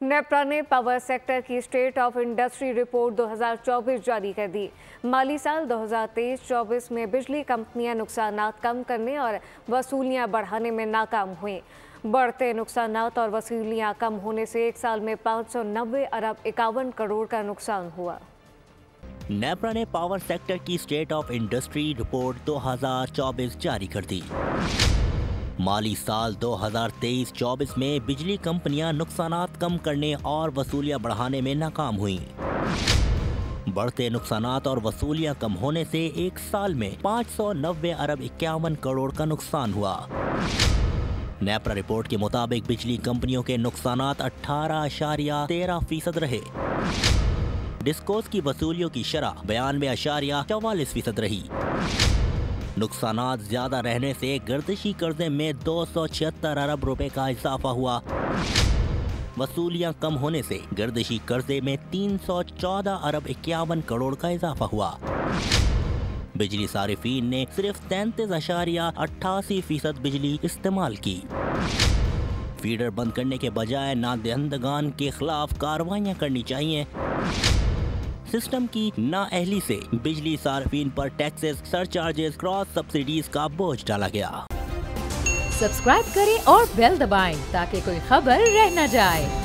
नेप्रा ने power sector की state of industry report 2024 जारी कर दी। माली साल 2023-24 में बिजली कंपनियां नुकसानात कम करने और वसूलियां बढ़ाने में नाकाम हुई। बढ़ते नुकसानात और वसूलियां कम होने से एक साल में 590 अरब 51 करोड़ का नुकसान हुआ। नेप्रा ने पावर सेक्टर की स्टेट ऑफ इंडस्ट्री रिपोर्ट 2024 जारी कर दी। माली साल 2023-24 में बिजली कंपनियां नुकसानात कम करने और वसूलियां बढ़ाने में नाकाम हुईं। बढ़ते नुकसानात और वसूलियां कम होने से एक साल में 590 अरब 51 करोड़ का नुकसान हुआ। नेप्रा रिपोर्ट के मुताबिक बिजली कंपनियों के नुकसानात 18.13% रहे। डिस्कोस की वसूलियों की शरह 92.44% रही। नुकसानात ज्यादा रहने से गर्दिशी कर्जे में 276 अरब रुपए का इजाफा हुआ। वसूलियां कम होने से गर्दिशी कर्जे में 314 अरब 51 करोड़ का इजाफा हुआ। बिजली सारिफीन ने सिर्फ 33.88% बिजली इस्तेमाल की। फीडर बंद करने के बजाय नादहिंदगान के खिलाफ कार्रवाइयां करनी चाहिए। सिस्टम की नाअहली से बिजली सार्फिन पर टैक्सेस, सरचार्जेस, क्रॉस सब्सिडीज का बोझ डाला गया। सब्सक्राइब करें और बेल दबाएं ताकि कोई खबर रह न जाए।